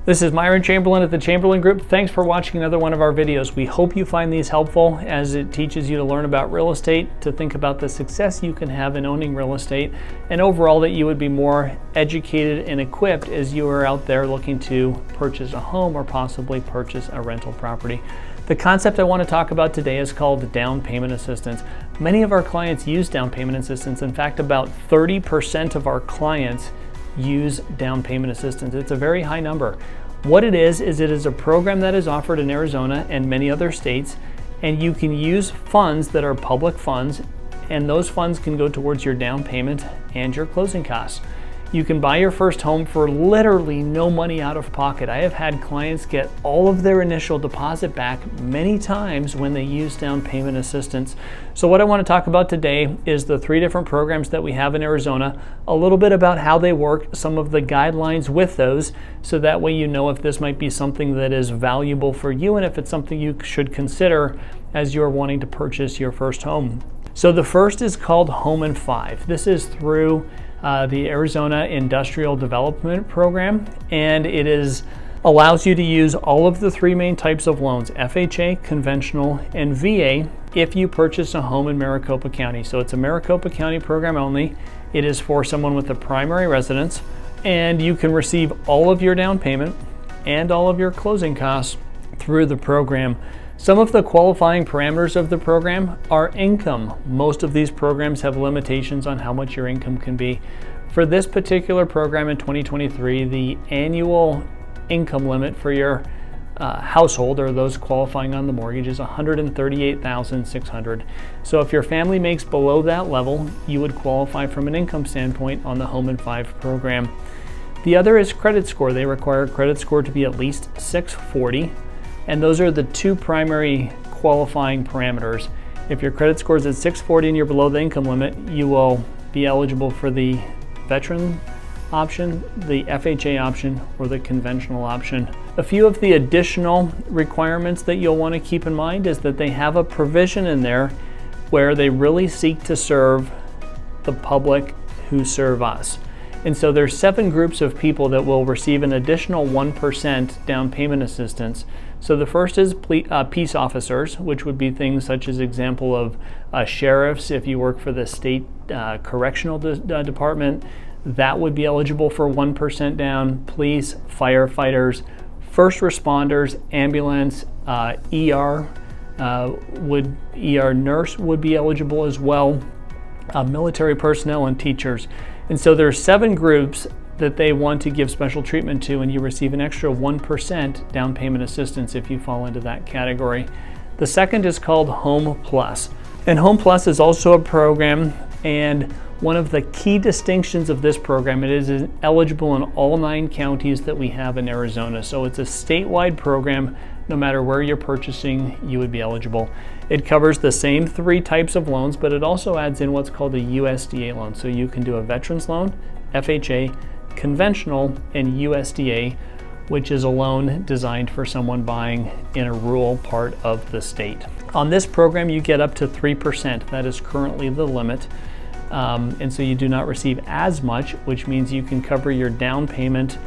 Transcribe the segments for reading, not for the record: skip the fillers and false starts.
This is Myron Chamberlain at the Chamberlain Group. Thanks for watching another one of our videos. We hope you find these helpful as it teaches you to learn about real estate, to think about the success you can have in owning real estate, and overall that you would be more educated and equipped as you are out there looking to purchase a home or possibly purchase a rental property. The concept I want to talk about today is called down payment assistance. Many of our clients use down payment assistance. In fact, about 30% of our clients use down payment assistance. It's a very high number. What it is it is a program that is offered in Arizona and many other states, and you can use funds that are public funds, and those funds can go towards your down payment and your closing costs. You can buy your first home for literally no money out of pocket. I have had clients get all of their initial deposit back many times when they use down payment assistance. So what I want to talk about today is the 3 different programs that we have in Arizona, a little bit about how they work, some of the guidelines with those, so that way you know if this might be something that is valuable for you and if it's something you should consider as you're wanting to purchase your first home. So the first is called Home in 5. This is through the Arizona Industrial Development Program, and it allows you to use all of the 3 main types of loans, FHA, conventional, and VA, if you purchase a home in Maricopa County. So it's a Maricopa County program only. It is for someone with a primary residence, and you can receive all of your down payment and all of your closing costs through the program. Some of the qualifying parameters of the program are income. Most of these programs have limitations on how much your income can be. For this particular program in 2023, the annual income limit for your household, or those qualifying on the mortgage, is $138,600. So if your family makes below that level, you would qualify from an income standpoint on the Home in 5 program. The other is credit score. They require a credit score to be at least 640. And those are the 2 primary qualifying parameters. If your credit score is at 640 and you're below the income limit, you will be eligible for the veteran option, the FHA option, or the conventional option. A few of the additional requirements that you'll want to keep in mind is that they have a provision in there where they really seek to serve the public who serve us. And so there's 7 groups of people that will receive an additional 1% down payment assistance. So the first is peace officers, which would be things such as example of sheriffs. If you work for the state correctional department, that would be eligible for 1% down. Police, firefighters, first responders, ambulance, ER nurse would be eligible as well. Military personnel and teachers. And so there are 7 groups that they want to give special treatment to, and you receive an extra 1% down payment assistance if you fall into that category. The second is called Home Plus. And Home Plus is also a program, and one of the key distinctions of this program, it is eligible in all 9 counties that we have in Arizona. So it's a statewide program. No matter where you're purchasing, you would be eligible. It covers the same 3 types of loans, but it also adds in what's called a USDA loan. So you can do a veterans loan, FHA, conventional, and USDA, which is a loan designed for someone buying in a rural part of the state. On this program, you get up to 3%. That is currently the limit. And so you do not receive as much, which means you can cover your down payment,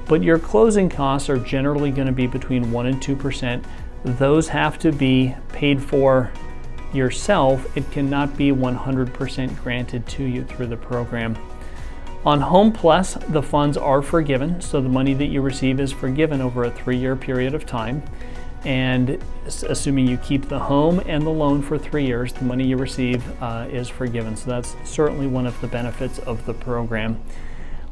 but your closing costs are generally going to be between 1% and 2%. Those have to be paid for yourself. It cannot be 100% granted to you through the program. On Home Plus, the funds are forgiven, so the money that you receive is forgiven over a 3-year period of time. And assuming you keep the home and the loan for 3 years, the money you receive is forgiven. So that's certainly one of the benefits of the program.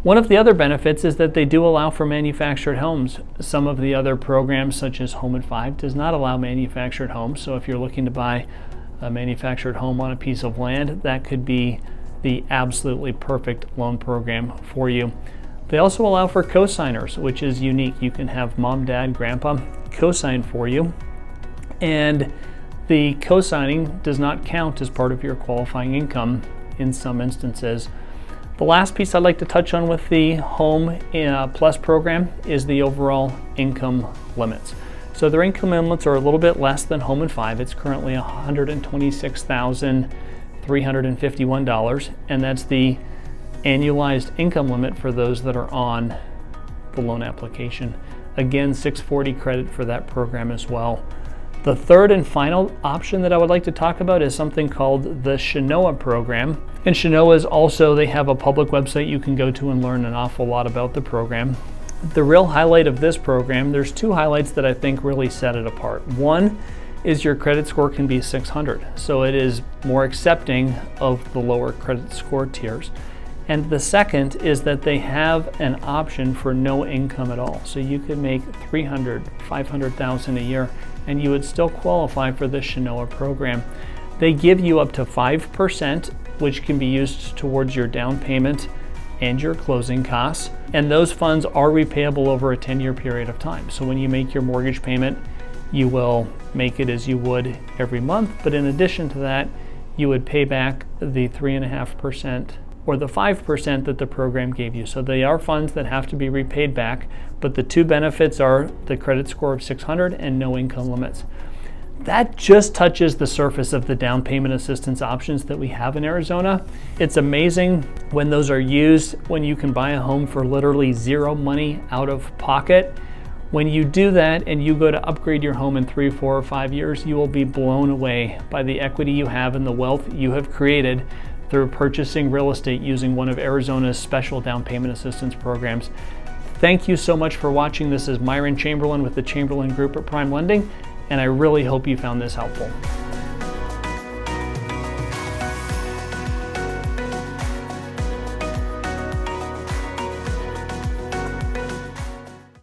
One of the other benefits is that they do allow for manufactured homes. Some of the other programs, such as Home in 5, does not allow manufactured homes. So if you're looking to buy a manufactured home on a piece of land, that could be the absolutely perfect loan program for you. They also allow for co-signers, which is unique. You can have mom, dad, grandpa co-sign for you, and the co-signing does not count as part of your qualifying income in some instances. The last piece I'd like to touch on with the Home Plus program is the overall income limits. So their income limits are a little bit less than Home in 5. It's currently $126,351, and that's the annualized income limit for those that are on the loan application. Again, 640 credit for that program as well. The third and final option that I would like to talk about is something called the Chenoa program. And Chenoa is also, they have a public website you can go to and learn an awful lot about the program. The real highlight of this program, there's two highlights that I think really set it apart. One is your credit score can be 600, so it is more accepting of the lower credit score tiers. And the second is that they have an option for no income at all. So you could make $300,000, $500,000 a year, and you would still qualify for the Chenoa program. They give you up to 5%, which can be used towards your down payment and your closing costs. And those funds are repayable over a 10-year period of time. So when you make your mortgage payment, you will make it as you would every month. But in addition to that, you would pay back the 3.5% or the 5% that the program gave you. So they are funds that have to be repaid back, but the two benefits are the credit score of 600 and no income limits. That just touches the surface of the down payment assistance options that we have in Arizona. It's amazing when those are used, when you can buy a home for literally zero money out of pocket. When you do that and you go to upgrade your home in 3, 4, or 5 years, you will be blown away by the equity you have and the wealth you have created through purchasing real estate using one of Arizona's special down payment assistance programs. Thank you so much for watching. This is Myron Chamberlain with the Chamberlain Group at Prime Lending, and I really hope you found this helpful.